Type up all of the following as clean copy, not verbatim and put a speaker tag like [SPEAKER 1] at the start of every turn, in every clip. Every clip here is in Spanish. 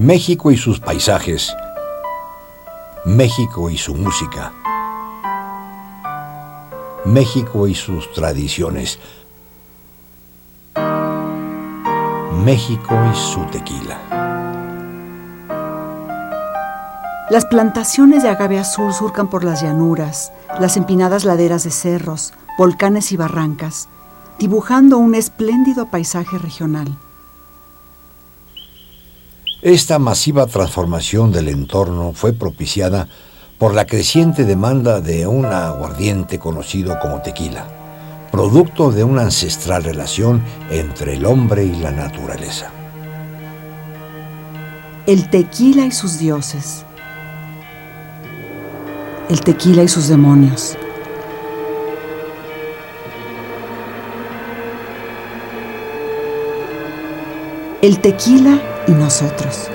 [SPEAKER 1] México y sus paisajes, México y su música, México y sus tradiciones, México y su tequila.
[SPEAKER 2] Las plantaciones de agave azul surcan por las llanuras, las empinadas laderas de cerros, volcanes y barrancas, dibujando un espléndido paisaje regional.
[SPEAKER 1] Esta masiva transformación del entorno fue propiciada por la creciente demanda de un aguardiente conocido como tequila, producto de una ancestral relación entre el hombre y la naturaleza.
[SPEAKER 2] El tequila y sus dioses. El tequila y sus demonios. El tequila y nosotros.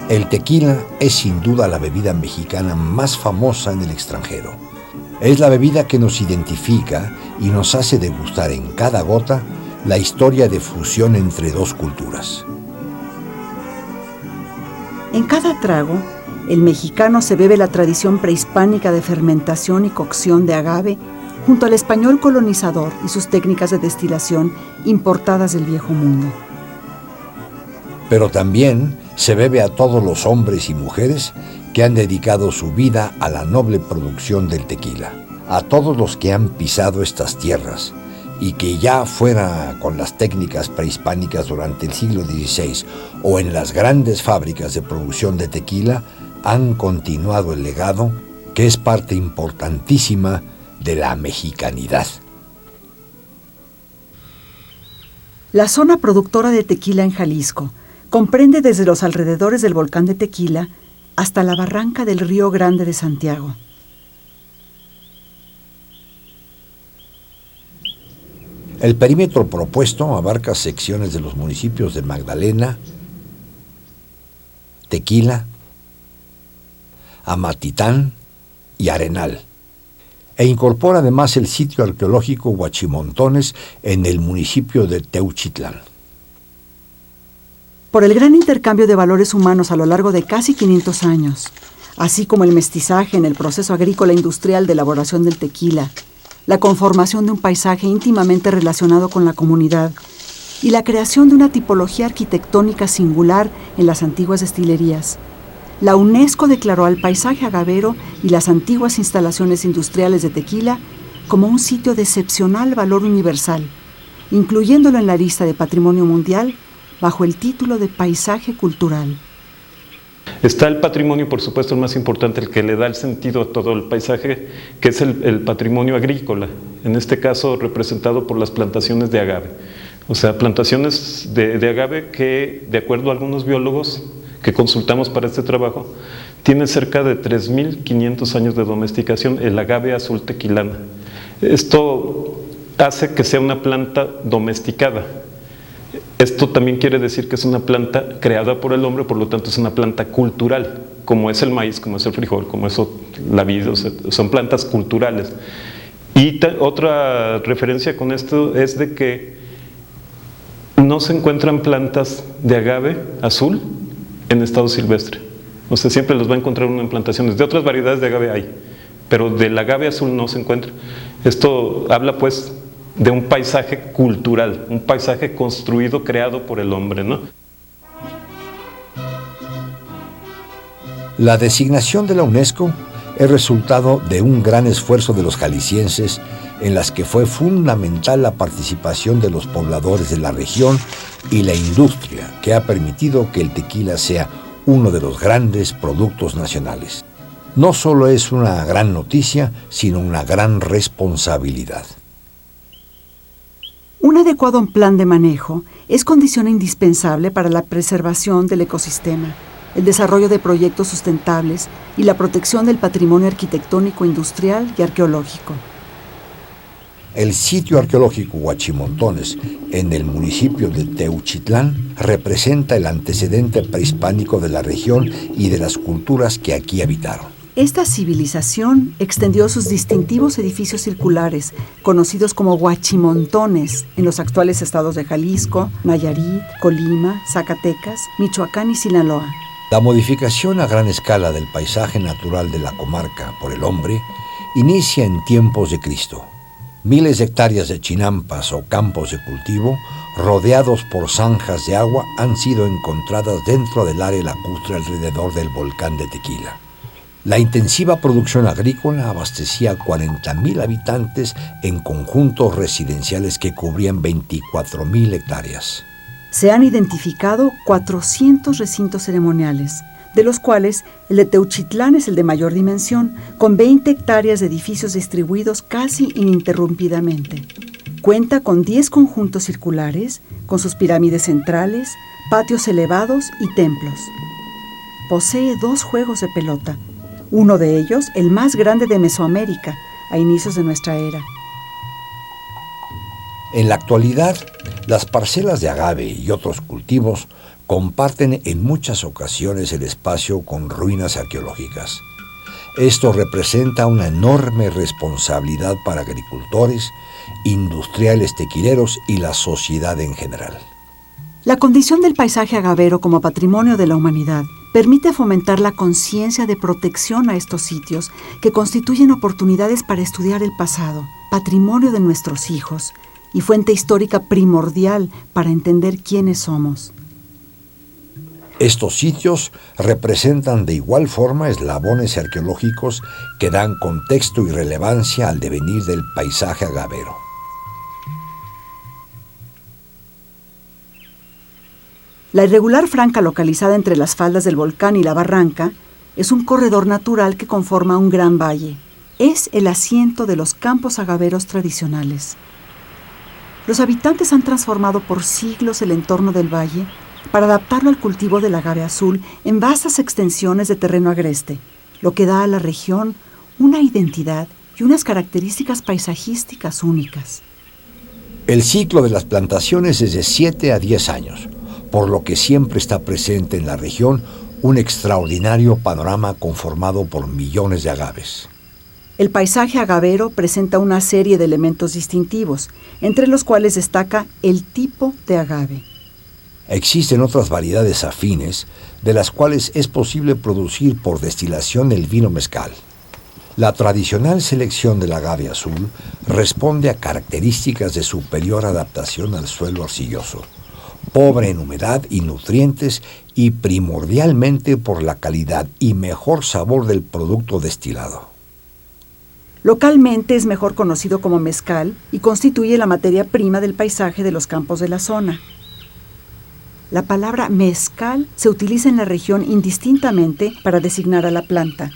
[SPEAKER 1] El tequila es sin duda la bebida mexicana más famosa en el extranjero. Es la bebida que nos identifica y nos hace degustar en cada gota la historia de fusión entre dos culturas.
[SPEAKER 2] En cada trago, el mexicano se bebe la tradición prehispánica de fermentación y cocción de agave junto al español colonizador y sus técnicas de destilación importadas del Viejo Mundo.
[SPEAKER 1] Pero también se bebe a todos los hombres y mujeres que han dedicado su vida a la noble producción del tequila, a todos los que han pisado estas tierras y que ya fuera con las técnicas prehispánicas durante el siglo XVI o en las grandes fábricas de producción de tequila, han continuado el legado que es parte importantísima de la mexicanidad.
[SPEAKER 2] La zona productora de tequila en Jalisco comprende desde los alrededores del volcán de Tequila hasta la barranca del Río Grande de Santiago.
[SPEAKER 1] El perímetro propuesto abarca secciones de los municipios de Magdalena, Tequila, Amatitán y Arenal, e incorpora además el sitio arqueológico Huachimontones en el municipio de Teuchitlán.
[SPEAKER 2] Por el gran intercambio de valores humanos a lo largo de casi 500 años, así como el mestizaje en el proceso agrícola industrial de elaboración del tequila, la conformación de un paisaje íntimamente relacionado con la comunidad y la creación de una tipología arquitectónica singular en las antiguas destilerías, la UNESCO declaró al paisaje agavero y las antiguas instalaciones industriales de tequila como un sitio de excepcional valor universal, incluyéndolo en la lista de Patrimonio Mundial bajo el título de Paisaje Cultural.
[SPEAKER 3] Está el patrimonio, por supuesto, el más importante, el que le da el sentido a todo el paisaje, que es el patrimonio agrícola, en este caso representado por las plantaciones de agave. O sea, plantaciones de agave que, de acuerdo a algunos biólogos que consultamos para este trabajo, tiene cerca de 3.500 años de domesticación, el agave azul tequilana. Esto hace que sea una planta domesticada. Esto también quiere decir que es una planta creada por el hombre, por lo tanto es una planta cultural, como es el maíz, como es el frijol, como es la vid, o sea, son plantas culturales. Y otra referencia con esto es de que no se encuentran plantas de agave azul en estado silvestre. O sea, siempre los va a encontrar uno en plantaciones. De otras variedades de agave hay, pero del agave azul no se encuentra. Esto habla pues de un paisaje cultural, un paisaje construido, creado por el hombre, ¿no?
[SPEAKER 1] La designación de la UNESCO es resultado de un gran esfuerzo de los jaliscienses en las que fue fundamental la participación de los pobladores de la región y la industria que ha permitido que el tequila sea uno de los grandes productos nacionales. No solo es una gran noticia, sino una gran responsabilidad.
[SPEAKER 2] Un adecuado plan de manejo es condición indispensable para la preservación del ecosistema, el desarrollo de proyectos sustentables y la protección del patrimonio arquitectónico, industrial y arqueológico.
[SPEAKER 1] El sitio arqueológico Huachimontones, en el municipio de Teuchitlán, representa el antecedente prehispánico de la región y de las culturas que aquí habitaron.
[SPEAKER 2] Esta civilización extendió sus distintivos edificios circulares, conocidos como huachimontones, en los actuales estados de Jalisco, Nayarit, Colima, Zacatecas, Michoacán y Sinaloa.
[SPEAKER 1] La modificación a gran escala del paisaje natural de la comarca por el hombre inicia en tiempos de Cristo. Miles de hectáreas de chinampas o campos de cultivo, rodeados por zanjas de agua, han sido encontradas dentro del área lacustre alrededor del volcán de Tequila. La intensiva producción agrícola abastecía a 40,000 habitantes en conjuntos residenciales que cubrían 24,000 hectáreas.
[SPEAKER 2] Se han identificado 400 recintos ceremoniales, de los cuales el de Teuchitlán es el de mayor dimensión, con 20 hectáreas de edificios distribuidos casi ininterrumpidamente. Cuenta con 10 conjuntos circulares, con sus pirámides centrales, patios elevados y templos. Posee 2 juegos de pelota, uno de ellos el más grande de Mesoamérica, a inicios de nuestra era.
[SPEAKER 1] En la actualidad, las parcelas de agave y otros cultivos comparten en muchas ocasiones el espacio con ruinas arqueológicas. Esto representa una enorme responsabilidad para agricultores, industriales tequileros y la sociedad en general.
[SPEAKER 2] La condición del paisaje agavero como patrimonio de la humanidad permite fomentar la conciencia de protección a estos sitios que constituyen oportunidades para estudiar el pasado, patrimonio de nuestros hijos y fuente histórica primordial para entender quiénes somos.
[SPEAKER 1] Estos sitios representan de igual forma eslabones arqueológicos que dan contexto y relevancia al devenir del paisaje agavero.
[SPEAKER 2] La irregular franja localizada entre las faldas del volcán y la barranca es un corredor natural que conforma un gran valle. Es el asiento de los campos agaveros tradicionales. Los habitantes han transformado por siglos el entorno del valle para adaptarlo al cultivo del agave azul en vastas extensiones de terreno agreste, lo que da a la región una identidad y unas características paisajísticas únicas.
[SPEAKER 1] El ciclo de las plantaciones es de 7 a 10 años, por lo que siempre está presente en la región un extraordinario panorama conformado por millones de agaves.
[SPEAKER 2] El paisaje agavero presenta una serie de elementos distintivos, entre los cuales destaca el tipo de agave.
[SPEAKER 1] Existen otras variedades afines, de las cuales es posible producir por destilación el vino mezcal. La tradicional selección del agave azul responde a características de superior adaptación al suelo arcilloso, pobre en humedad y nutrientes y primordialmente por la calidad y mejor sabor del producto destilado.
[SPEAKER 2] Localmente es mejor conocido como mezcal y constituye la materia prima del paisaje de los campos de la zona. La palabra mezcal se utiliza en la región indistintamente para designar a la planta,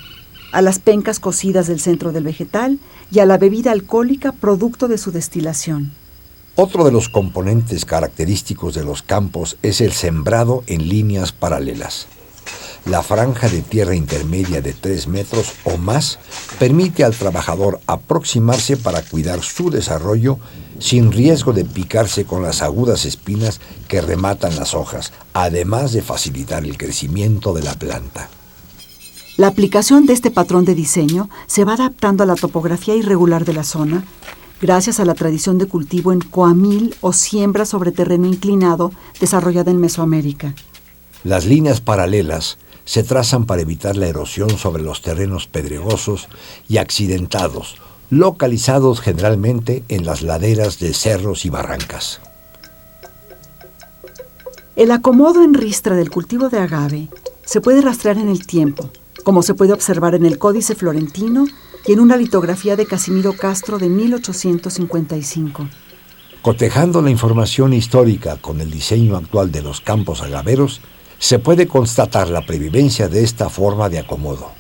[SPEAKER 2] a las pencas cocidas del centro del vegetal y a la bebida alcohólica producto de su destilación.
[SPEAKER 1] Otro de los componentes característicos de los campos es el sembrado en líneas paralelas. La franja de tierra intermedia de 3 metros o más permite al trabajador aproximarse para cuidar su desarrollo sin riesgo de picarse con las agudas espinas que rematan las hojas, además de facilitar el crecimiento de la planta.
[SPEAKER 2] La aplicación de este patrón de diseño se va adaptando a la topografía irregular de la zona, gracias a la tradición de cultivo en coamil o siembra sobre terreno inclinado desarrollada en Mesoamérica.
[SPEAKER 1] Las líneas paralelas se trazan para evitar la erosión sobre los terrenos pedregosos y accidentados, localizados generalmente en las laderas de cerros y barrancas.
[SPEAKER 2] El acomodo en ristra del cultivo de agave se puede rastrear en el tiempo, como se puede observar en el Códice Florentino y en una litografía de Casimiro Castro de 1855.
[SPEAKER 1] Cotejando la información histórica con el diseño actual de los campos agaveros, se puede constatar la previvencia de esta forma de acomodo.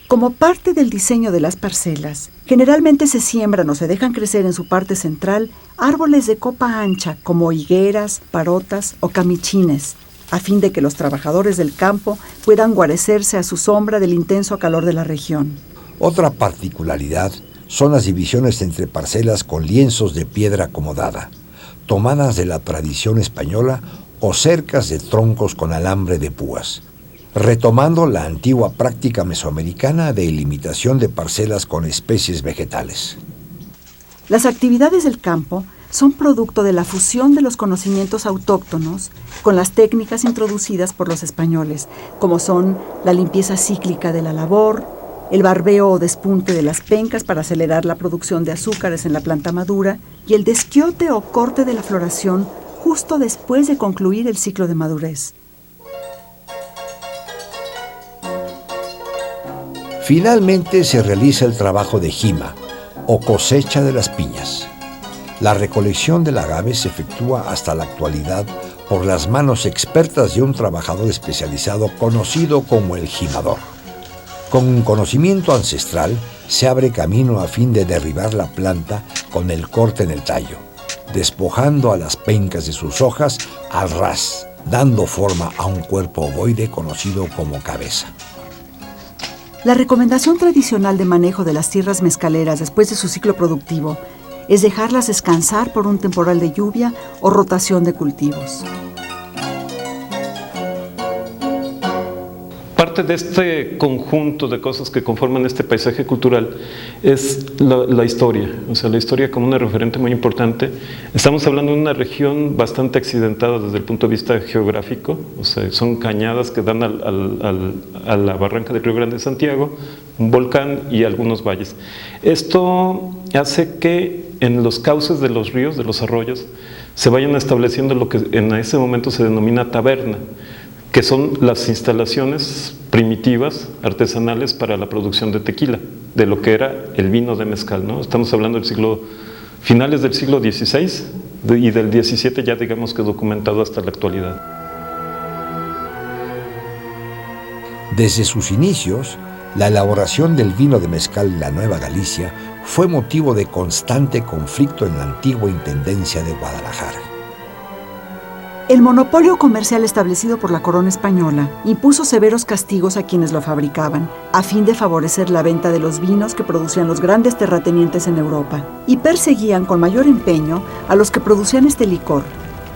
[SPEAKER 2] Como parte del diseño de las parcelas, generalmente se siembran o se dejan crecer en su parte central árboles de copa ancha como higueras, parotas o camichines, a fin de que los trabajadores del campo puedan guarecerse a su sombra del intenso calor de la región.
[SPEAKER 1] Otra particularidad son las divisiones entre parcelas con lienzos de piedra acomodada, tomadas de la tradición española o cercas de troncos con alambre de púas. retomando la antigua práctica mesoamericana de limitación de parcelas con especies vegetales.
[SPEAKER 2] Las actividades del campo son producto de la fusión de los conocimientos autóctonos con las técnicas introducidas por los españoles, como son la limpieza cíclica de la labor, el barbeo o despunte de las pencas para acelerar la producción de azúcares en la planta madura y el desquiote o corte de la floración justo después de concluir el ciclo de madurez.
[SPEAKER 1] Finalmente se realiza el trabajo de jima o cosecha de las piñas. La recolección del agave se efectúa hasta la actualidad por las manos expertas de un trabajador especializado conocido como el jimador. Con un conocimiento ancestral se abre camino a fin de derribar la planta con el corte en el tallo, despojando a las pencas de sus hojas al ras, dando forma a un cuerpo ovoide conocido como cabeza.
[SPEAKER 2] La recomendación tradicional de manejo de las tierras mezcaleras después de su ciclo productivo es dejarlas descansar por un temporal de lluvia o rotación de cultivos.
[SPEAKER 3] Parte de este conjunto de cosas que conforman este paisaje cultural es la historia, o sea, la historia como una referente muy importante. Estamos hablando de una región bastante accidentada desde el punto de vista geográfico, o sea, son cañadas que dan a la barranca del Río Grande de Santiago, un volcán y algunos valles. Esto hace que en los cauces de los ríos, de los arroyos, se vayan estableciendo lo que en ese momento se denomina taberna, que son las instalaciones primitivas, artesanales para la producción de tequila, de lo que era el vino de mezcal, ¿no? Estamos hablando del finales del siglo XVI y del XVII ya digamos que documentado hasta la actualidad.
[SPEAKER 1] Desde sus inicios, la elaboración del vino de mezcal en la Nueva Galicia fue motivo de constante conflicto en la antigua Intendencia de Guadalajara.
[SPEAKER 2] El monopolio comercial establecido por la corona española impuso severos castigos a quienes lo fabricaban, a fin de favorecer la venta de los vinos que producían los grandes terratenientes en Europa, y perseguían con mayor empeño a los que producían este licor,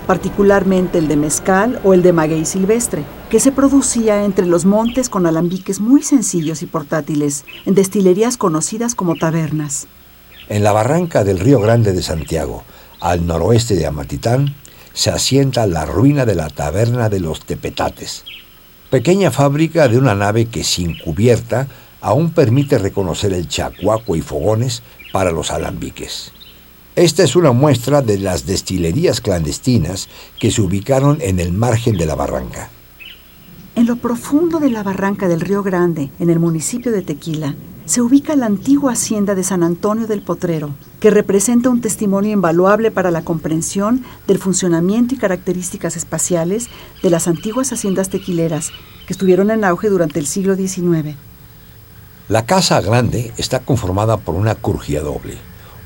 [SPEAKER 2] particularmente el de mezcal o el de maguey silvestre, que se producía entre los montes con alambiques muy sencillos y portátiles, en destilerías conocidas como tabernas.
[SPEAKER 1] En la barranca del Río Grande de Santiago, al noroeste de Amatitán, se asienta la ruina de la taberna de los Tepetates, pequeña fábrica de una nave que sin cubierta aún permite reconocer el chacuaco y fogones para los alambiques. Esta es una muestra de las destilerías clandestinas que se ubicaron en el margen de la barranca.
[SPEAKER 2] En lo profundo de la barranca del Río Grande, en el municipio de Tequila, se ubica la antigua hacienda de San Antonio del Potrero, que representa un testimonio invaluable para la comprensión del funcionamiento y características espaciales de las antiguas haciendas tequileras que estuvieron en auge durante el siglo XIX.
[SPEAKER 1] La casa grande está conformada por una crujía doble,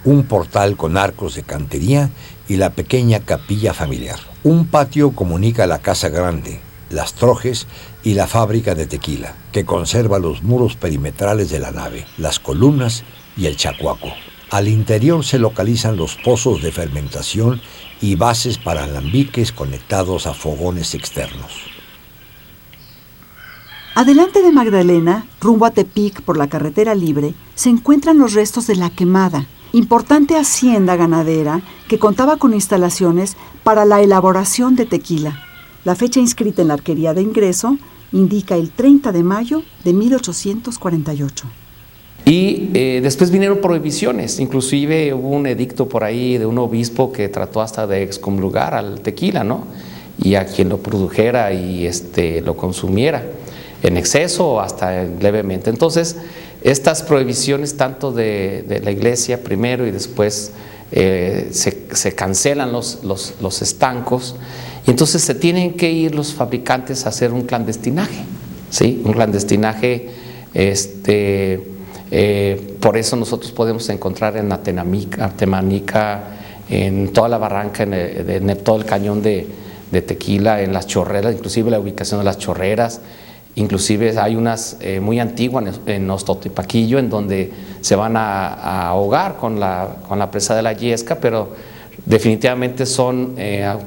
[SPEAKER 1] un portal con arcos de cantería y la pequeña capilla familiar. Un patio comunica la casa grande, las trojes y la fábrica de tequila, que conserva los muros perimetrales de la nave, las columnas y el chacuaco. Al interior se localizan los pozos de fermentación y bases para alambiques conectados a fogones externos.
[SPEAKER 2] Adelante de Magdalena, rumbo a Tepic por la carretera libre, se encuentran los restos de La Quemada, importante hacienda ganadera que contaba con instalaciones para la elaboración de tequila. La fecha inscrita en la arquería de ingreso indica el 30 de mayo de 1848.
[SPEAKER 4] Y después vinieron prohibiciones, inclusive hubo un edicto por ahí de un obispo que trató hasta de excomulgar al tequila, ¿no? Y a quien lo produjera y lo consumiera en exceso o hasta levemente. Entonces, estas prohibiciones tanto de la iglesia primero y después se cancelan los estancos, y entonces se tienen que ir los fabricantes a hacer un clandestinaje, ¿sí? Un clandestinaje, por eso nosotros podemos encontrar en Atemanica, en toda la barranca, en todo el cañón de Tequila, en las chorreras, inclusive la ubicación de las chorreras. Inclusive hay unas muy antiguas en Ostotipaquillo en donde se van a ahogar con la presa de la Yesca, pero definitivamente son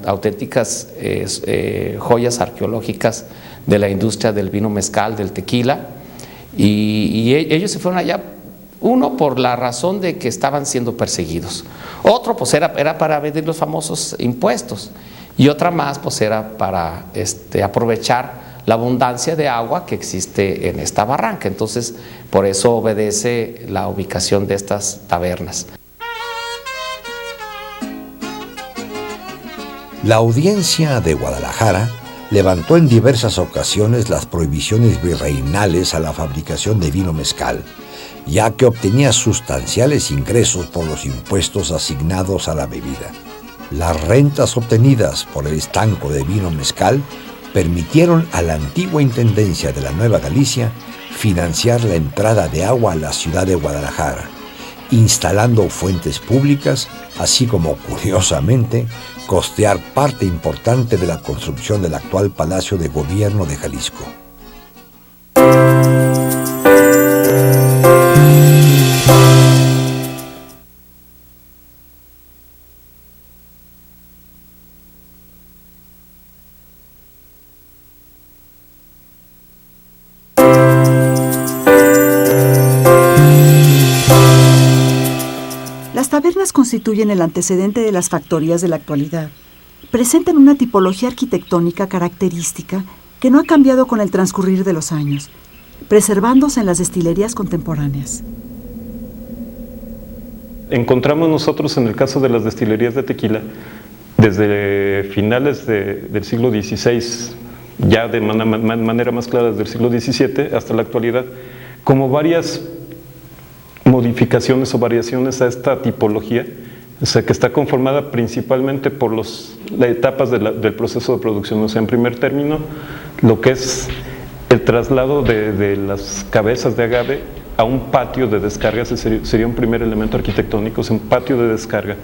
[SPEAKER 4] auténticas joyas arqueológicas de la industria del vino mezcal, del tequila, y ellos se fueron allá, uno por la razón de que estaban siendo perseguidos, otro pues era para evadir los famosos impuestos, y otra más pues era para aprovechar la abundancia de agua que existe en esta barranca. Entonces por eso obedece la ubicación de estas tabernas.
[SPEAKER 1] La Audiencia de Guadalajara levantó en diversas ocasiones las prohibiciones virreinales a la fabricación de vino mezcal, ya que obtenía sustanciales ingresos por los impuestos asignados a la bebida. Las rentas obtenidas por el estanco de vino mezcal permitieron a la antigua Intendencia de la Nueva Galicia financiar la entrada de agua a la ciudad de Guadalajara, instalando fuentes públicas, así como, curiosamente, costear parte importante de la construcción del actual Palacio de Gobierno de Jalisco.
[SPEAKER 2] Las tabernas constituyen el antecedente de las factorías de la actualidad. Presentan una tipología arquitectónica característica que no ha cambiado con el transcurrir de los años, preservándose en las destilerías contemporáneas.
[SPEAKER 3] Encontramos nosotros en el caso de las destilerías de tequila, desde finales del siglo XVI, ya de manera más clara desde el siglo XVII hasta la actualidad, como varias modificaciones o variaciones a esta tipología, o sea, que está conformada principalmente por las etapas del proceso de producción. O sea, en primer término, lo que es el traslado de las cabezas de agave a un patio de descarga. Ese sería un primer elemento arquitectónico, es un patio de descarga.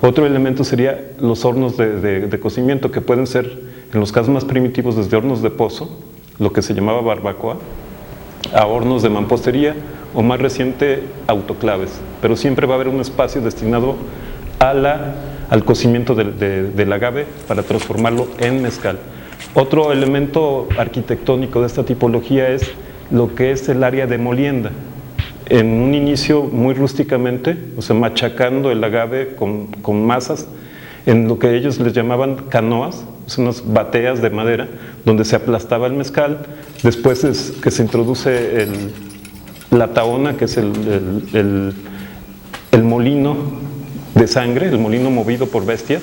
[SPEAKER 3] Otro elemento sería los hornos de cocimiento, que pueden ser, en los casos más primitivos, desde hornos de pozo, lo que se llamaba barbacoa, a hornos de mampostería, o más reciente, autoclaves, pero siempre va a haber un espacio destinado al cocimiento del agave para transformarlo en mezcal. Otro elemento arquitectónico de esta tipología es lo que es el área de molienda. En un inicio muy rústicamente, o sea, machacando el agave con masas, en lo que ellos les llamaban canoas, son unas bateas de madera, donde se aplastaba el mezcal. Después es que se introduce la tahona, que es el molino de sangre, el molino movido por bestias,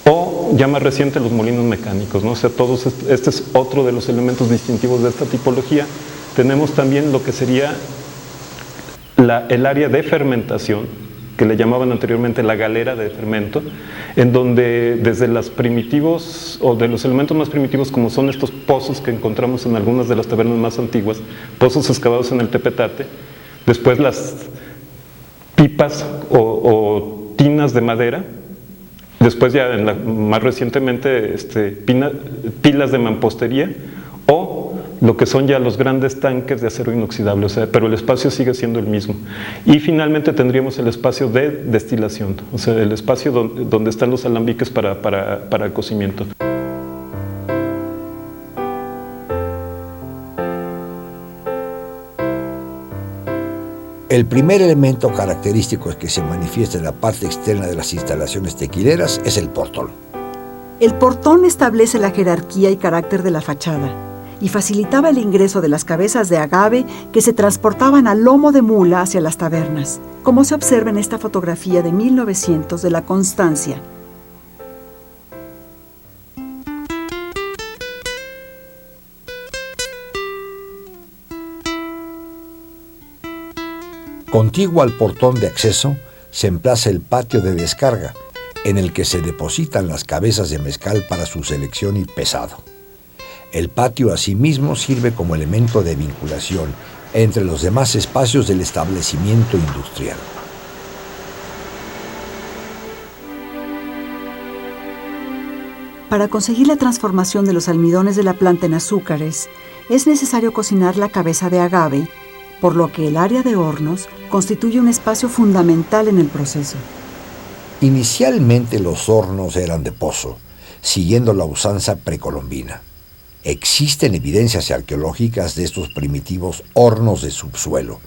[SPEAKER 3] o ya más reciente los molinos mecánicos, ¿no? O sea, este es otro de los elementos distintivos de esta tipología. Tenemos también lo que sería el área de fermentación, que le llamaban anteriormente la galera de fermento, en donde desde los primitivos, o de los elementos más primitivos, como son estos pozos que encontramos en algunas de las tabernas más antiguas, pozos excavados en el Tepetate, después las pipas o tinas de madera, después ya más recientemente pilas de mampostería, o lo que son ya los grandes tanques de acero inoxidable, o sea, pero el espacio sigue siendo el mismo. Y finalmente tendríamos el espacio de destilación, o sea, el espacio donde están los alambiques para el cocimiento.
[SPEAKER 1] El primer elemento característico que se manifiesta en la parte externa de las instalaciones tequileras es el portón.
[SPEAKER 2] El portón establece la jerarquía y carácter de la fachada y facilitaba el ingreso de las cabezas de agave que se transportaban a lomo de mula hacia las tabernas, como se observa en esta fotografía de 1900 de La Constancia.
[SPEAKER 1] Contiguo al portón de acceso se emplaza el patio de descarga, en el que se depositan las cabezas de mezcal para su selección y pesado. El patio asimismo sirve como elemento de vinculación entre los demás espacios del establecimiento industrial.
[SPEAKER 2] Para conseguir la transformación de los almidones de la planta en azúcares, es necesario cocinar la cabeza de agave, por lo que el área de hornos constituye un espacio fundamental en el proceso.
[SPEAKER 1] Inicialmente los hornos eran de pozo, siguiendo la usanza precolombina. Existen evidencias arqueológicas de estos primitivos hornos de subsuelo,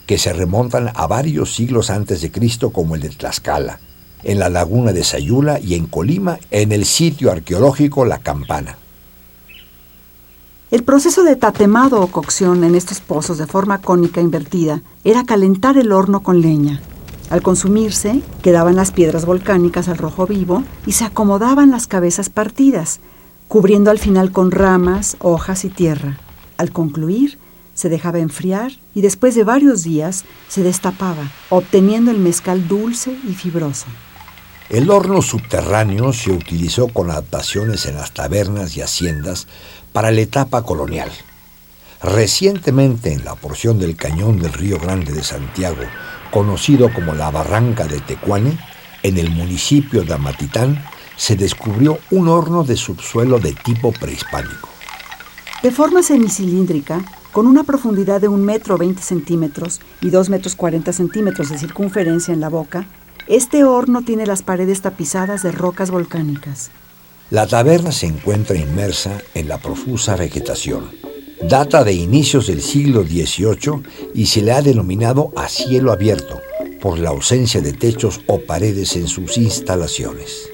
[SPEAKER 1] que se remontan a varios siglos antes de Cristo, como el de Tlaxcala, en la laguna de Sayula, y en Colima, en el sitio arqueológico La Campana.
[SPEAKER 2] El proceso de tatemado o cocción en estos pozos de forma cónica invertida era calentar el horno con leña. Al consumirse, quedaban las piedras volcánicas al rojo vivo y se acomodaban las cabezas partidas, cubriendo al final con ramas, hojas y tierra. Al concluir, se dejaba enfriar y después de varios días se destapaba, obteniendo el mezcal dulce y fibroso.
[SPEAKER 1] El horno subterráneo se utilizó con adaptaciones en las tabernas y haciendas para la etapa colonial. Recientemente, en la porción del cañón del Río Grande de Santiago, conocido como la Barranca de Tecuane, en el municipio de Amatitán, se descubrió un horno de subsuelo de tipo prehispánico.
[SPEAKER 2] De forma semicilíndrica, con una profundidad de 1,20 metros y 2,40 metros de circunferencia en la boca, este horno tiene las paredes tapizadas de rocas volcánicas.
[SPEAKER 1] La taberna se encuentra inmersa en la profusa vegetación. Data de inicios del siglo XVIII y se le ha denominado a cielo abierto por la ausencia de techos o paredes en sus instalaciones.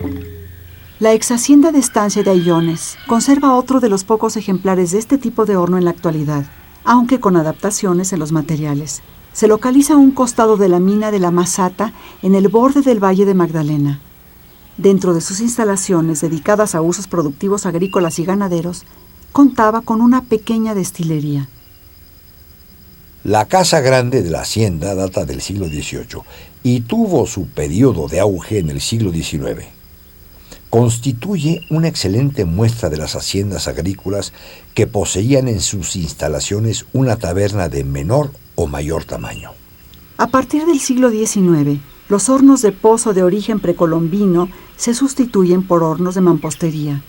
[SPEAKER 2] La ex hacienda de Estancia de Aillones conserva otro de los pocos ejemplares de este tipo de horno en la actualidad, aunque con adaptaciones en los materiales. Se localiza a un costado de la mina de la Masata, en el borde del Valle de Magdalena. Dentro de sus instalaciones dedicadas a usos productivos agrícolas y ganaderos, contaba con una pequeña destilería.
[SPEAKER 1] La casa grande de la hacienda data del siglo XVIII y tuvo su periodo de auge en el siglo XIX. Constituye una excelente muestra de las haciendas agrícolas que poseían en sus instalaciones una taberna de menor o mayor tamaño.
[SPEAKER 2] A partir del siglo XIX, los hornos de pozo de origen precolombino se sustituyen por hornos de mampostería.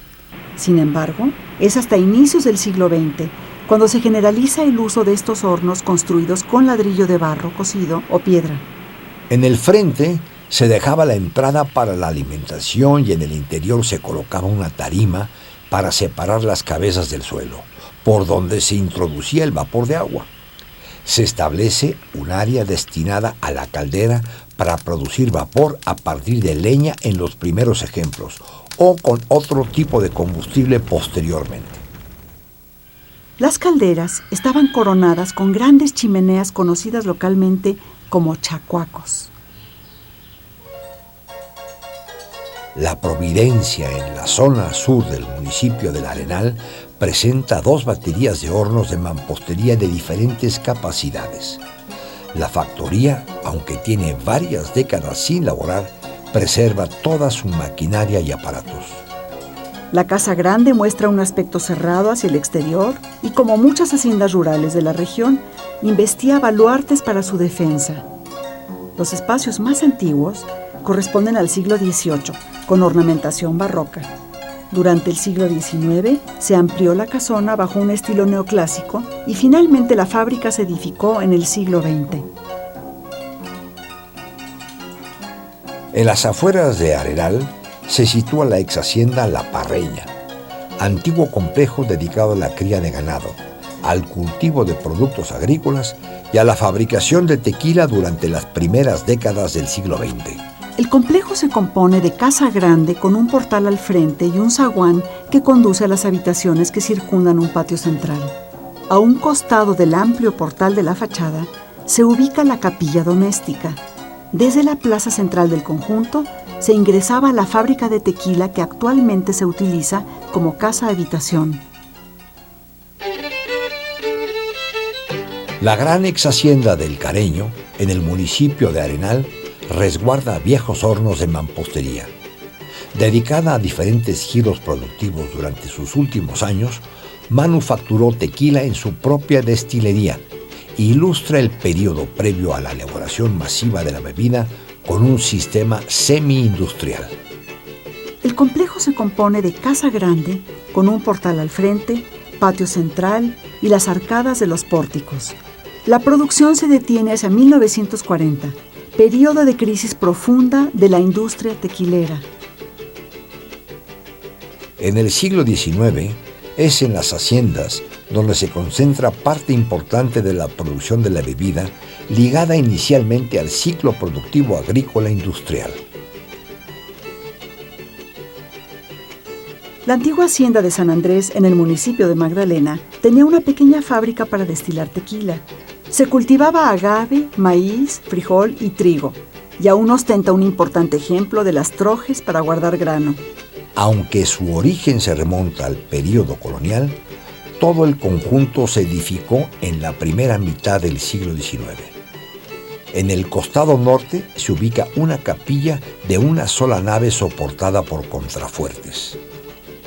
[SPEAKER 2] Sin embargo, es hasta inicios del siglo XX cuando se generaliza el uso de estos hornos construidos con ladrillo de barro cocido o piedra.
[SPEAKER 1] En el frente se dejaba la entrada para la alimentación y en el interior se colocaba una tarima para separar las cabezas del suelo, por donde se introducía el vapor de agua. Se establece un área destinada a la caldera para producir vapor a partir de leña en los primeros ejemplos o con otro tipo de combustible posteriormente.
[SPEAKER 2] Las calderas estaban coronadas con grandes chimeneas conocidas localmente como chacuacos.
[SPEAKER 1] La Providencia, en la zona sur del municipio del Arenal, presenta 2 baterías de hornos de mampostería de diferentes capacidades. La factoría, aunque tiene varias décadas sin laborar, preserva toda su maquinaria y aparatos.
[SPEAKER 2] La casa grande muestra un aspecto cerrado hacia el exterior y, como muchas haciendas rurales de la región, investía baluartes para su defensa. Los espacios más antiguos corresponden al siglo XVIII, con ornamentación barroca. Durante el siglo XIX se amplió la casona bajo un estilo neoclásico y finalmente la fábrica se edificó en el siglo XX.
[SPEAKER 1] En las afueras de Arenal se sitúa la ex hacienda La Parreña, antiguo complejo dedicado a la cría de ganado, al cultivo de productos agrícolas y a la fabricación de tequila durante las primeras décadas del siglo XX.
[SPEAKER 2] El complejo se compone de casa grande con un portal al frente y un zaguán que conduce a las habitaciones que circundan un patio central. A un costado del amplio portal de la fachada se ubica la capilla doméstica. Desde la plaza central del conjunto se ingresaba a la fábrica de tequila que actualmente se utiliza como casa-habitación.
[SPEAKER 1] La gran ex hacienda del Careño, en el municipio de Arenal, resguarda viejos hornos de mampostería. Dedicada a diferentes giros productivos durante sus últimos años, manufacturó tequila en su propia destilería e ilustra el periodo previo a la elaboración masiva de la bebida con un sistema semi-industrial.
[SPEAKER 2] El complejo se compone de casa grande, con un portal al frente, patio central y las arcadas de los pórticos. La producción se detiene hacia 1940, Período de crisis profunda de la industria tequilera.
[SPEAKER 1] En el siglo XIX es en las haciendas donde se concentra parte importante de la producción de la bebida, ligada inicialmente al ciclo productivo agrícola industrial.
[SPEAKER 2] La antigua hacienda de San Andrés, en el municipio de Magdalena, tenía una pequeña fábrica para destilar tequila. Se cultivaba agave, maíz, frijol y trigo, y aún ostenta un importante ejemplo de las trojes para guardar grano.
[SPEAKER 1] Aunque su origen se remonta al período colonial, todo el conjunto se edificó en la primera mitad del siglo XIX. En el costado norte se ubica una capilla de una sola nave soportada por contrafuertes.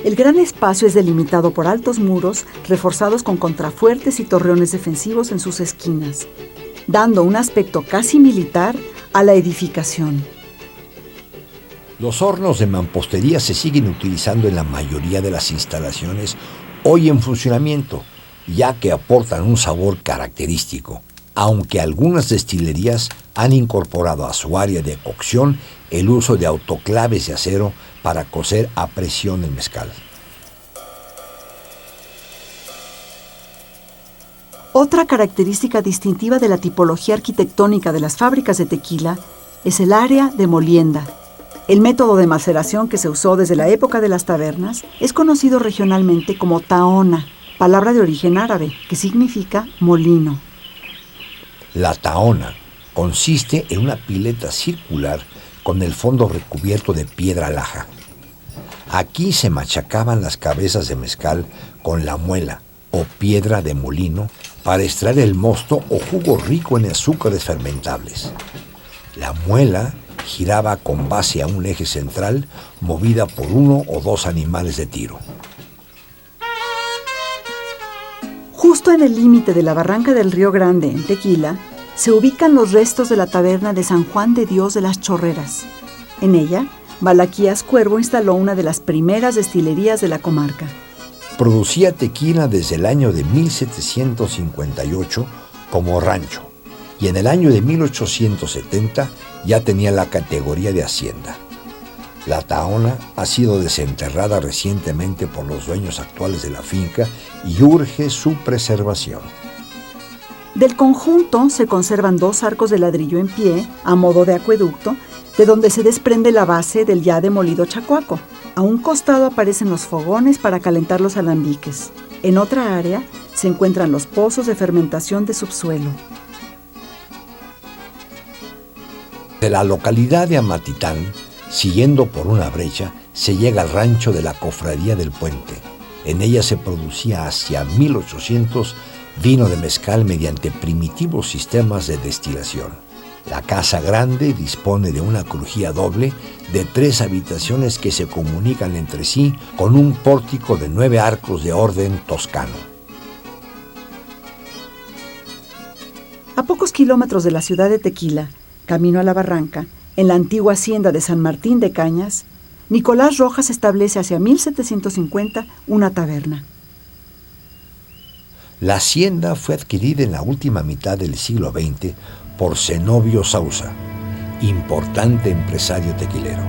[SPEAKER 2] El gran espacio es delimitado por altos muros reforzados con contrafuertes y torreones defensivos en sus esquinas, dando un aspecto casi militar a la edificación.
[SPEAKER 1] Los hornos de mampostería se siguen utilizando en la mayoría de las instalaciones hoy en funcionamiento, ya que aportan un sabor característico, aunque algunas destilerías han incorporado a su área de cocción el uso de autoclaves de acero para cocer a presión el mezcal.
[SPEAKER 2] Otra característica distintiva de la tipología arquitectónica de las fábricas de tequila es el área de molienda. El método de maceración que se usó desde la época de las tabernas es conocido regionalmente como tahona, palabra de origen árabe que significa molino.
[SPEAKER 1] La tahona consiste en una pileta circular con el fondo recubierto de piedra laja. Aquí se machacaban las cabezas de mezcal con la muela o piedra de molino para extraer el mosto o jugo rico en azúcares fermentables. La muela giraba con base a un eje central movida por uno o dos animales de tiro.
[SPEAKER 2] Justo en el límite de la barranca del Río Grande, en Tequila, se ubican los restos de la taberna de San Juan de Dios de las Chorreras. En ella, Malaquías Cuervo instaló una de las primeras destilerías de la comarca.
[SPEAKER 1] Producía tequila desde el año de 1758 como rancho y en el año de 1870 ya tenía la categoría de hacienda. La tahona ha sido desenterrada recientemente por los dueños actuales de la finca y urge su preservación.
[SPEAKER 2] Del conjunto se conservan 2 arcos de ladrillo en pie, a modo de acueducto, de donde se desprende la base del ya demolido chacuaco. A un costado aparecen los fogones para calentar los alambiques. En otra área se encuentran los pozos de fermentación de subsuelo.
[SPEAKER 1] De la localidad de Amatitán, siguiendo por una brecha, se llega al rancho de la Cofradía del Puente. En ella se producía hacia 1800 vino de mezcal mediante primitivos sistemas de destilación. La casa grande dispone de una crujía doble de 3 habitaciones que se comunican entre sí con un pórtico de 9 arcos de orden toscano.
[SPEAKER 2] A pocos kilómetros de la ciudad de Tequila, camino a la barranca, en la antigua hacienda de San Martín de Cañas, Nicolás Rojas establece hacia 1750 una taberna.
[SPEAKER 1] La hacienda fue adquirida en la última mitad del siglo XX por Zenobio Sousa, importante empresario tequilero.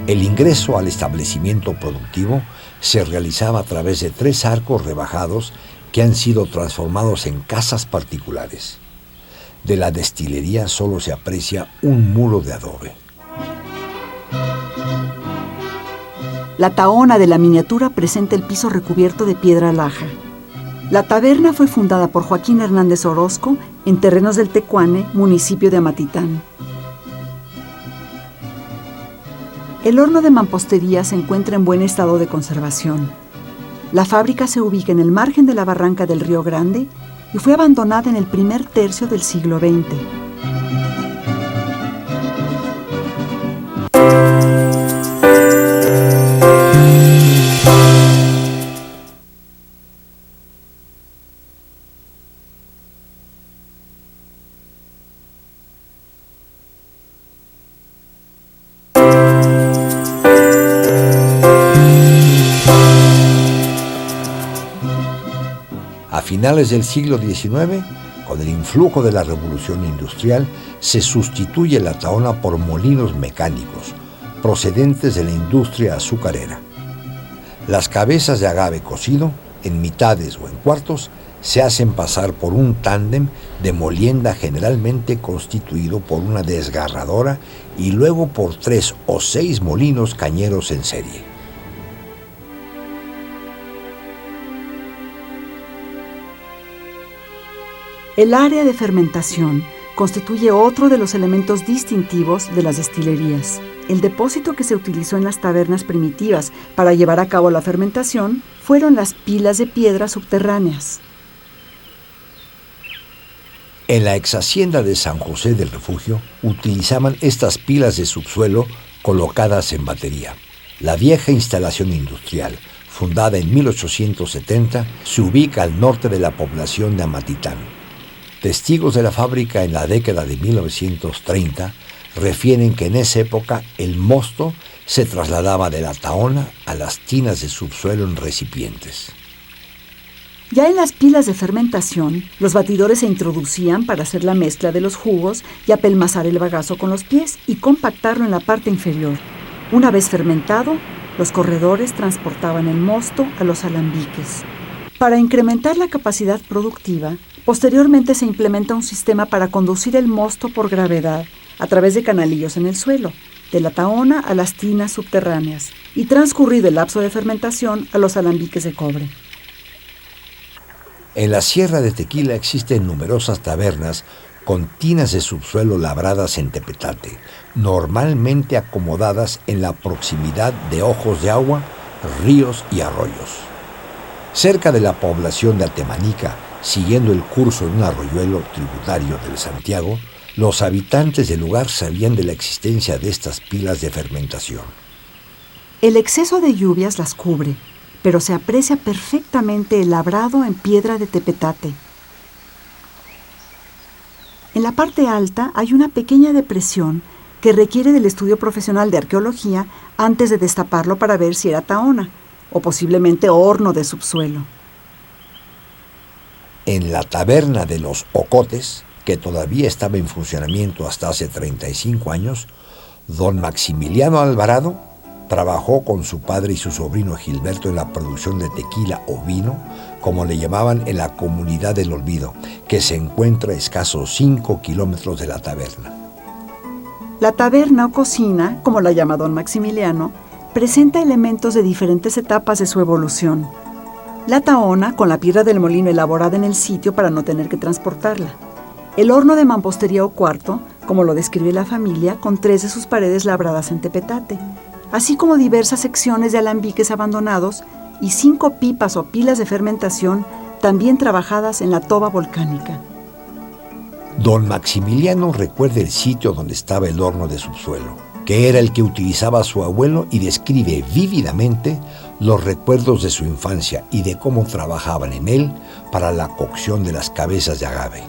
[SPEAKER 1] El ingreso al establecimiento productivo se realizaba a través de 3 arcos rebajados que han sido transformados en casas particulares. De la destilería solo se aprecia un muro de adobe.
[SPEAKER 2] La tahona de la miniatura presenta el piso recubierto de piedra laja. La taberna fue fundada por Joaquín Hernández Orozco en terrenos del Tecuane, municipio de Amatitán. El horno de mampostería se encuentra en buen estado de conservación. La fábrica se ubica en el margen de la barranca del Río Grande y fue abandonada en el primer tercio del siglo XX.
[SPEAKER 1] A finales del siglo XIX, con con el influjo de la revolución industrial, se sustituye la tahona por molinos mecánicos, procedentes de la industria azucarera. Las cabezas de agave cocido, en mitades o en cuartos, se hacen pasar por un tándem de molienda generalmente constituido por una desgarradora y luego por 3 o 6 molinos cañeros en serie.
[SPEAKER 2] El área de fermentación constituye otro de los elementos distintivos de las destilerías. El depósito que se utilizó en las tabernas primitivas para llevar a cabo la fermentación fueron las pilas de piedra subterráneas.
[SPEAKER 1] En la exhacienda de San José del Refugio utilizaban estas pilas de subsuelo colocadas en batería. La vieja instalación industrial, fundada en 1870, se ubica al norte de la población de Amatitán. Testigos de la fábrica en la década de 1930 refieren que en esa época el mosto se trasladaba de la tahona a las tinas de subsuelo en recipientes.
[SPEAKER 2] Ya en las pilas de fermentación, los batidores se introducían para hacer la mezcla de los jugos y apelmazar el bagazo con los pies y compactarlo en la parte inferior. Una vez fermentado, los corredores transportaban el mosto a los alambiques. Para incrementar la capacidad productiva, posteriormente se implementa un sistema para conducir el mosto por gravedad a través de canalillos en el suelo, de la tahona a las tinas subterráneas, y transcurrido el lapso de fermentación a los alambiques de cobre.
[SPEAKER 1] En la Sierra de Tequila existen numerosas tabernas con tinas de subsuelo labradas en tepetate, normalmente acomodadas en la proximidad de ojos de agua, ríos y arroyos. Cerca de la población de Atemanica, siguiendo el curso de un arroyuelo tributario del Santiago, los habitantes del lugar sabían de la existencia de estas pilas de fermentación.
[SPEAKER 2] El exceso de lluvias las cubre, pero se aprecia perfectamente el labrado en piedra de tepetate. En la parte alta hay una pequeña depresión que requiere del estudio profesional de arqueología antes de destaparlo para ver si era tahona o posiblemente horno de subsuelo.
[SPEAKER 1] En la taberna de los Ocotes, que todavía estaba en funcionamiento hasta hace 35 años, don Maximiliano Alvarado trabajó con su padre y su sobrino Gilberto en la producción de tequila o vino, como le llamaban en la comunidad del Olvido, que se encuentra a escasos 5 kilómetros de la taberna.
[SPEAKER 2] La taberna o cocina, como la llama don Maximiliano, presenta elementos de diferentes etapas de su evolución. La tahona, con la piedra del molino elaborada en el sitio para no tener que transportarla. El horno de mampostería o cuarto, como lo describe la familia, con 3 de sus paredes labradas en tepetate, así como diversas secciones de alambiques abandonados y 5 pipas o pilas de fermentación también trabajadas en la toba volcánica.
[SPEAKER 1] Don Maximiliano recuerda el sitio donde estaba el horno de subsuelo, que era el que utilizaba su abuelo, y describe vívidamente los recuerdos de su infancia y de cómo trabajaban en él para la cocción de las cabezas de agave.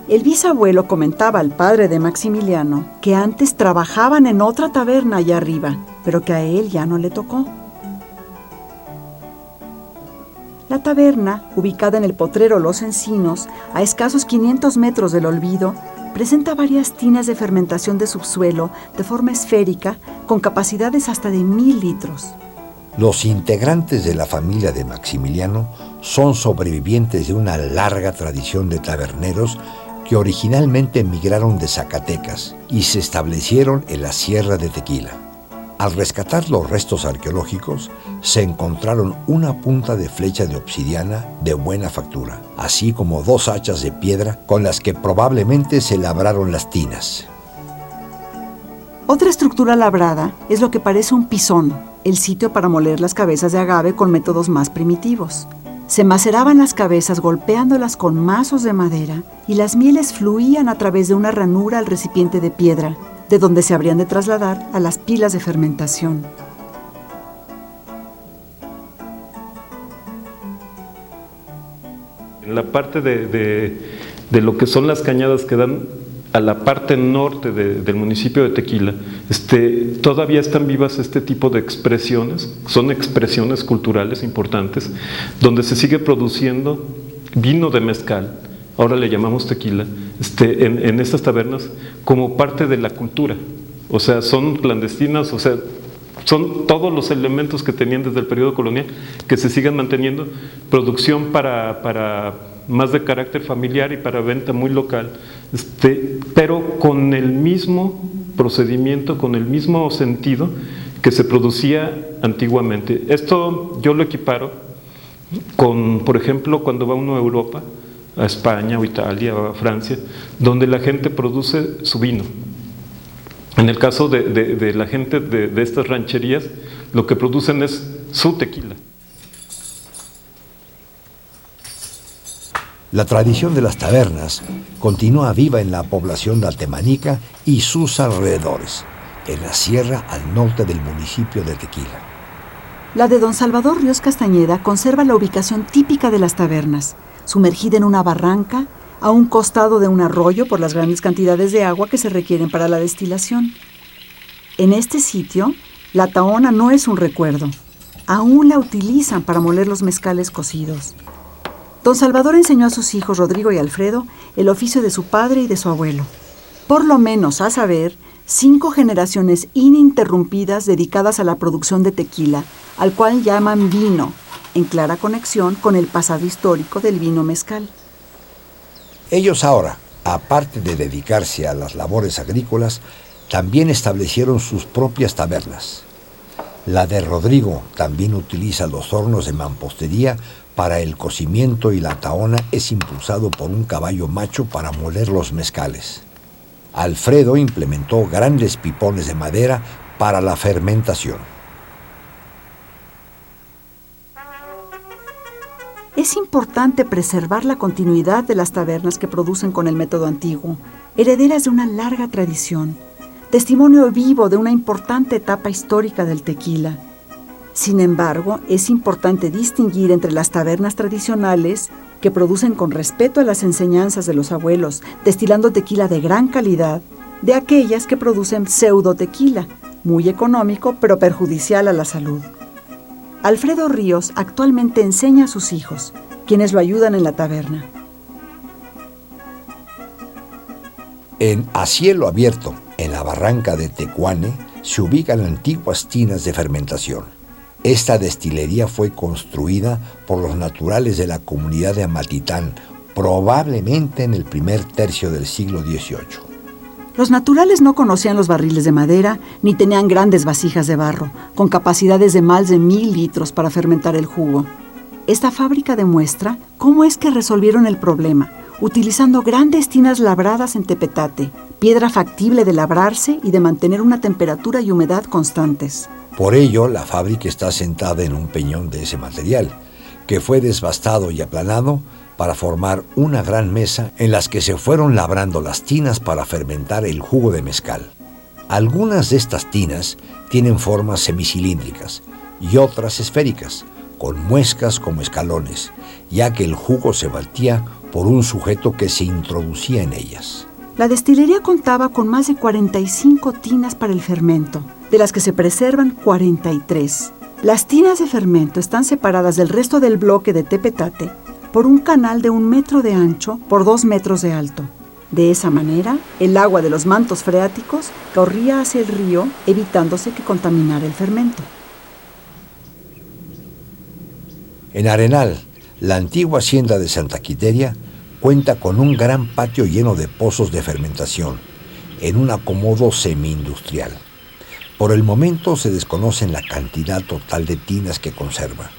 [SPEAKER 2] El bisabuelo comentaba al padre de Maximiliano que antes trabajaban en otra taberna allá arriba, pero que a él ya no le tocó. La taberna, ubicada en el potrero Los Encinos, a escasos 500 metros del Olvido, presenta varias tinas de fermentación de subsuelo de forma esférica con capacidades hasta de 1000 litros.
[SPEAKER 1] Los integrantes de la familia de Maximiliano son sobrevivientes de una larga tradición de taberneros que originalmente emigraron de Zacatecas y se establecieron en la Sierra de Tequila. Al rescatar los restos arqueológicos, se encontraron una punta de flecha de obsidiana de buena factura, así como 2 hachas de piedra con las que probablemente se labraron las tinas.
[SPEAKER 2] Otra estructura labrada es lo que parece un pisón, el sitio para moler las cabezas de agave con métodos más primitivos. Se maceraban las cabezas golpeándolas con mazos de madera y las mieles fluían a través de una ranura al recipiente de piedra, de donde se habrían de trasladar a las pilas de fermentación.
[SPEAKER 3] En la parte de lo que son las cañadas que dan a la parte norte del municipio de Tequila, todavía están vivas este tipo de expresiones, son expresiones culturales importantes, donde se sigue produciendo vino de mezcal ahora le llamamos tequila, en estas tabernas como parte de la cultura. O sea, son clandestinas, o sea, son todos los elementos que tenían desde el periodo colonial que se siguen manteniendo, producción para más de carácter familiar y para venta muy local, pero con el mismo procedimiento, con el mismo sentido que se producía antiguamente. Esto yo lo equiparo con, por ejemplo, cuando va uno a Europa, a España o Italia o a Francia, donde la gente produce su vino. En el caso de la gente de estas rancherías, lo que producen es su tequila.
[SPEAKER 1] La tradición de las tabernas continúa viva en la población de Altemanica y sus alrededores, en la sierra al norte del municipio de Tequila.
[SPEAKER 2] La de don Salvador Ríos Castañeda conserva la ubicación típica de las tabernas, sumergida en una barranca, a un costado de un arroyo por las grandes cantidades de agua que se requieren para la destilación. En este sitio, la tahona no es un recuerdo. Aún la utilizan para moler los mezcales cocidos. Don Salvador enseñó a sus hijos Rodrigo y Alfredo el oficio de su padre y de su abuelo. Por lo menos, a saber, 5 generaciones ininterrumpidas dedicadas a la producción de tequila, al cual llaman vino, en clara conexión con el pasado histórico del vino mezcal.
[SPEAKER 1] Ellos ahora, aparte de dedicarse a las labores agrícolas, también establecieron sus propias tabernas. La de Rodrigo también utiliza los hornos de mampostería para el cocimiento y la tahona es impulsado por un caballo macho para moler los mezcales. Alfredo implementó grandes pipones de madera para la fermentación.
[SPEAKER 2] Es importante preservar la continuidad de las tabernas que producen con el método antiguo, herederas de una larga tradición, testimonio vivo de una importante etapa histórica del tequila. Sin embargo, es importante distinguir entre las tabernas tradicionales, que producen con respeto a las enseñanzas de los abuelos, destilando tequila de gran calidad, de aquellas que producen pseudo tequila, muy económico pero perjudicial a la salud. Alfredo Ríos actualmente enseña a sus hijos, quienes lo ayudan en la taberna.
[SPEAKER 1] A cielo abierto, en la barranca de Tecuane, se ubican antiguas tinas de fermentación. Esta destilería fue construida por los naturales de la comunidad de Amatitán, probablemente en el primer tercio del siglo XVIII.
[SPEAKER 2] Los naturales no conocían los barriles de madera ni tenían grandes vasijas de barro, con capacidades de más de 1000 litros para fermentar el jugo. Esta fábrica demuestra cómo es que resolvieron el problema, utilizando grandes tinas labradas en tepetate, piedra factible de labrarse y de mantener una temperatura y humedad constantes.
[SPEAKER 1] Por ello, la fábrica está sentada en un peñón de ese material, que fue desbastado y aplanado para formar una gran mesa en las que se fueron labrando las tinas para fermentar el jugo de mezcal. Algunas de estas tinas tienen formas semicilíndricas y otras esféricas, con muescas como escalones, ya que el jugo se vertía por un sujeto que se introducía en ellas.
[SPEAKER 2] La destilería contaba con más de 45 tinas para el fermento, de las que se preservan 43. Las tinas de fermento están separadas del resto del bloque de tepetate por un canal de 1 metro de ancho por 2 metros de alto. De esa manera, el agua de los mantos freáticos corría hacia el río, evitándose que contaminara el fermento.
[SPEAKER 1] En Arenal, la antigua hacienda de Santa Quiteria cuenta con un gran patio lleno de pozos de fermentación, en un acomodo semi-industrial. Por el momento se desconocen la cantidad total de tinas que conserva,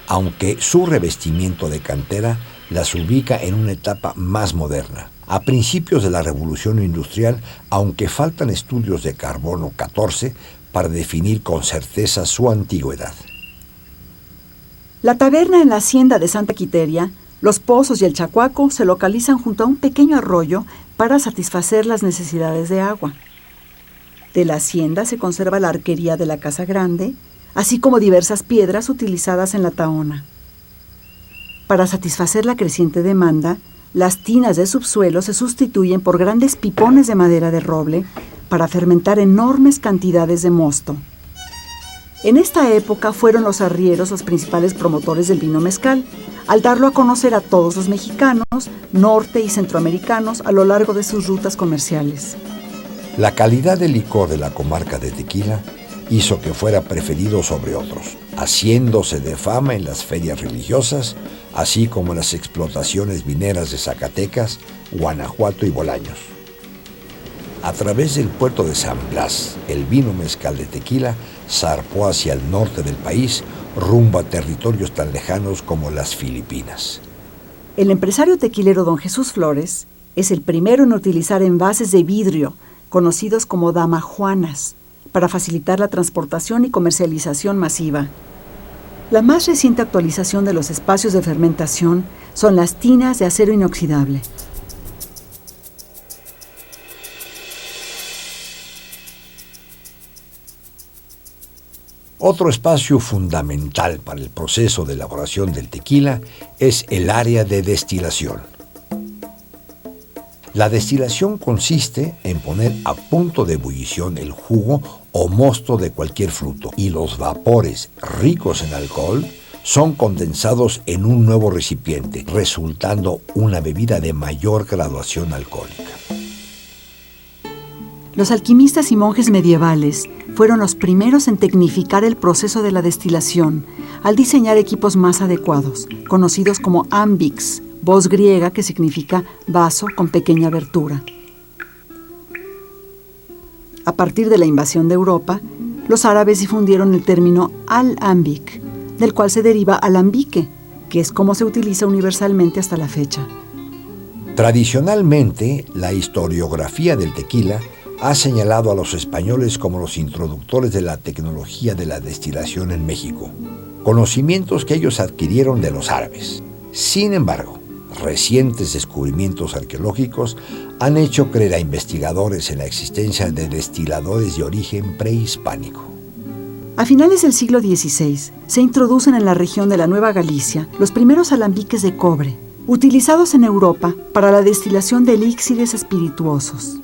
[SPEAKER 1] aunque su revestimiento de cantera las ubica en una etapa más moderna, a principios de la Revolución Industrial, aunque faltan estudios de carbono 14 para definir con certeza su antigüedad.
[SPEAKER 2] La taberna en la hacienda de Santa Quiteria, los pozos y el chacuaco se localizan junto a un pequeño arroyo para satisfacer las necesidades de agua. De la hacienda se conserva la arquería de la Casa Grande, así como diversas piedras utilizadas en la tahona. Para satisfacer la creciente demanda, las tinas de subsuelo se sustituyen por grandes pipones de madera de roble para fermentar enormes cantidades de mosto. En esta época fueron los arrieros los principales promotores del vino mezcal, al darlo a conocer a todos los mexicanos, norte y centroamericanos a lo largo de sus rutas comerciales.
[SPEAKER 1] La calidad del licor de la comarca de Tequila hizo que fuera preferido sobre otros, haciéndose de fama en las ferias religiosas, así como en las explotaciones mineras de Zacatecas, Guanajuato y Bolaños. A través del puerto de San Blas, el vino mezcal de Tequila zarpó hacia el norte del país, rumbo a territorios tan lejanos como las Filipinas.
[SPEAKER 2] El empresario tequilero don Jesús Flores es el primero en utilizar envases de vidrio, conocidos como damajuanas, para facilitar la transportación y comercialización masiva. La más reciente actualización de los espacios de fermentación son las tinas de acero inoxidable.
[SPEAKER 1] Otro espacio fundamental para el proceso de elaboración del tequila es el área de destilación. La destilación consiste en poner a punto de ebullición el jugo o mosto de cualquier fruto y los vapores ricos en alcohol son condensados en un nuevo recipiente, resultando una bebida de mayor graduación alcohólica.
[SPEAKER 2] Los alquimistas y monjes medievales fueron los primeros en tecnificar el proceso de la destilación al diseñar equipos más adecuados, conocidos como ambics, voz griega que significa vaso con pequeña abertura. A partir de la invasión de Europa, los árabes difundieron el término al-ambic, del cual se deriva alambique, que es como se utiliza universalmente hasta la fecha.
[SPEAKER 1] Tradicionalmente, la historiografía del tequila ha señalado a los españoles como los introductores de la tecnología de la destilación en México, conocimientos que ellos adquirieron de los árabes. Sin embargo, recientes descubrimientos arqueológicos han hecho creer a investigadores en la existencia de destiladores de origen prehispánico.
[SPEAKER 2] A finales del siglo XVI, se introducen en la región de la Nueva Galicia los primeros alambiques de cobre, utilizados en Europa para la destilación de elixires espirituosos.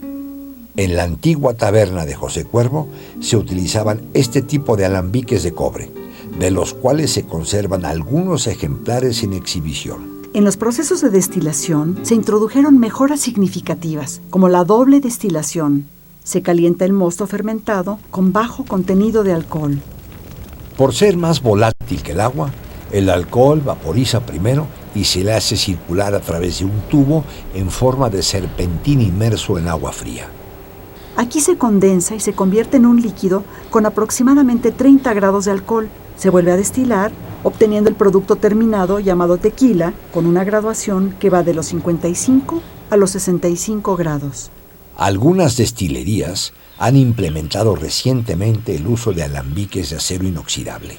[SPEAKER 1] En la antigua taberna de José Cuervo se utilizaban este tipo de alambiques de cobre, de los cuales se conservan algunos ejemplares en exhibición.
[SPEAKER 2] En los procesos de destilación se introdujeron mejoras significativas, como la doble destilación. Se calienta el mosto fermentado con bajo contenido de alcohol.
[SPEAKER 1] Por ser más volátil que el agua, el alcohol vaporiza primero y se le hace circular a través de un tubo en forma de serpentín inmerso en agua fría.
[SPEAKER 2] Aquí se condensa y se convierte en un líquido con aproximadamente 30 grados de alcohol. Se vuelve a destilar, obteniendo el producto terminado llamado tequila, con una graduación que va de los 55 a los 65 grados.
[SPEAKER 1] Algunas destilerías han implementado recientemente el uso de alambiques de acero inoxidable.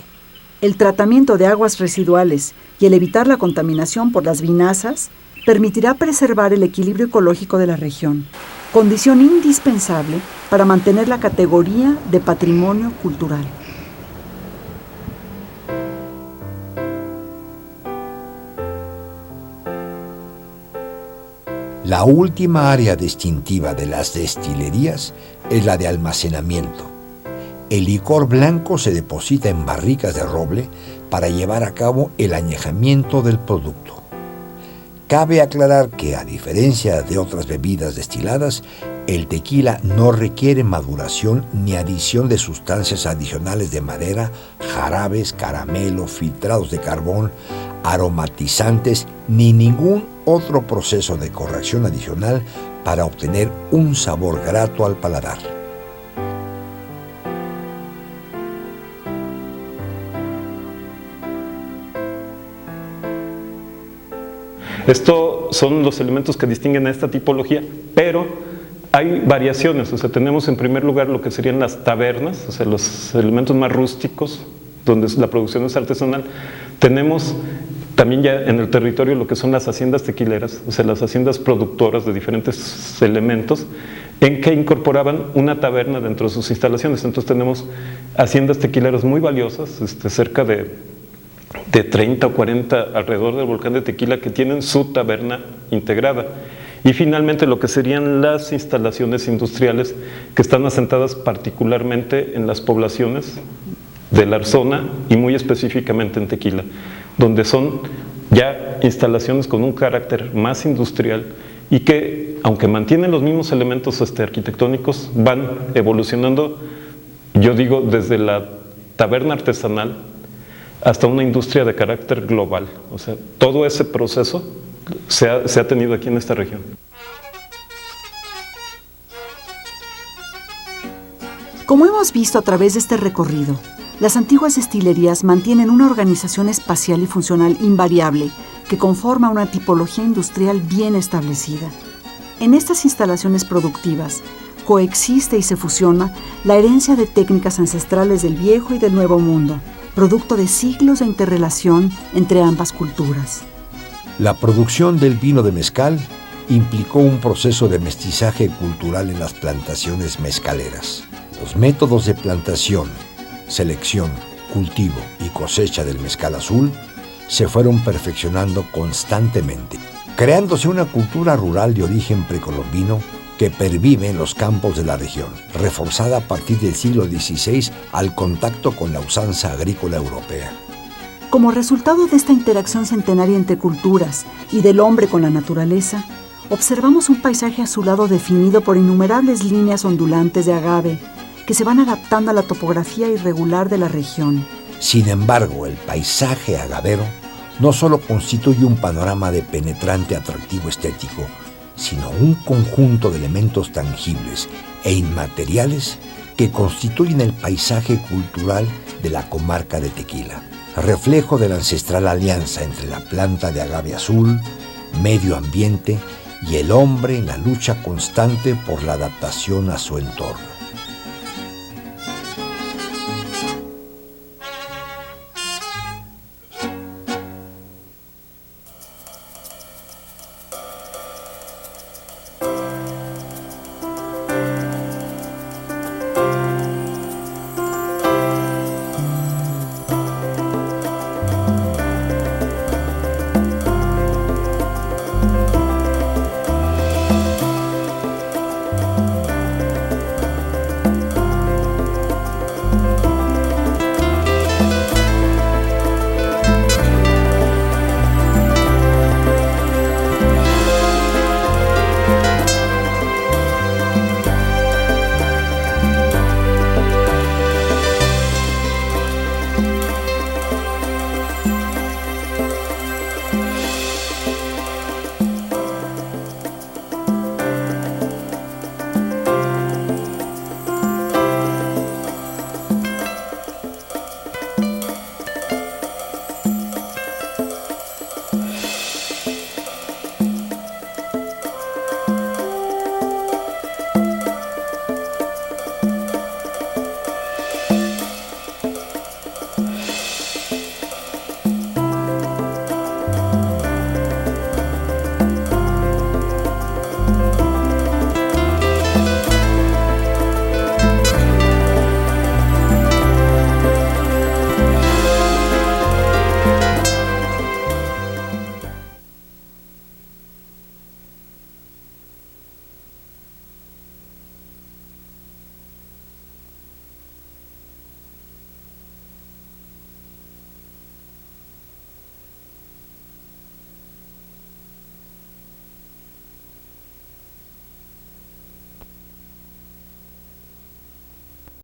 [SPEAKER 2] El tratamiento de aguas residuales y el evitar la contaminación por las vinazas permitirá preservar el equilibrio ecológico de la región, condición indispensable para mantener la categoría de patrimonio cultural.
[SPEAKER 1] La última área distintiva de las destilerías es la de almacenamiento. El licor blanco se deposita en barricas de roble para llevar a cabo el añejamiento del producto. Cabe aclarar que, a diferencia de otras bebidas destiladas, el tequila no requiere maduración ni adición de sustancias adicionales de madera, jarabes, caramelo, filtrados de carbón, aromatizantes, ni ningún otro proceso de corrección adicional para obtener un sabor grato al paladar.
[SPEAKER 3] Estos son los elementos que distinguen a esta tipología, pero hay variaciones. O sea, tenemos en primer lugar lo que serían las tabernas, o sea, los elementos más rústicos, donde la producción es artesanal. Tenemos también ya en el territorio lo que son las haciendas tequileras, o sea, las haciendas productoras de diferentes elementos, en que incorporaban una taberna dentro de sus instalaciones. Entonces tenemos haciendas tequileras muy valiosas, cerca de 30 o 40 alrededor del volcán de Tequila, que tienen su taberna integrada. Y finalmente lo que serían las instalaciones industriales, que están asentadas particularmente en las poblaciones de la zona y muy específicamente en Tequila, donde son ya instalaciones con un carácter más industrial y que, aunque mantienen los mismos elementos arquitectónicos, van evolucionando, yo digo, desde la taberna artesanal hasta una industria de carácter global. O sea, todo ese proceso se ha tenido aquí en esta región.
[SPEAKER 2] Como hemos visto a través de este recorrido, las antiguas destilerías mantienen una organización espacial y funcional invariable que conforma una tipología industrial bien establecida. En estas instalaciones productivas coexiste y se fusiona la herencia de técnicas ancestrales del viejo y del nuevo mundo, producto de siglos de interrelación entre ambas culturas.
[SPEAKER 1] La producción del vino de mezcal implicó un proceso de mestizaje cultural en las plantaciones mezcaleras. Los métodos de plantación, selección, cultivo y cosecha del mezcal azul se fueron perfeccionando constantemente, creándose una cultura rural de origen precolombino que pervive en los campos de la región, reforzada a partir del siglo XVI al contacto con la usanza agrícola europea.
[SPEAKER 2] Como resultado de esta interacción centenaria entre culturas y del hombre con la naturaleza, observamos un paisaje azulado definido por innumerables líneas ondulantes de agave que se van adaptando a la topografía irregular de la región.
[SPEAKER 1] Sin embargo, el paisaje agavero no solo constituye un panorama de penetrante atractivo estético, sino un conjunto de elementos tangibles e inmateriales que constituyen el paisaje cultural de la comarca de Tequila, reflejo de la ancestral alianza entre la planta de agave azul, medio ambiente y el hombre en la lucha constante por la adaptación a su entorno.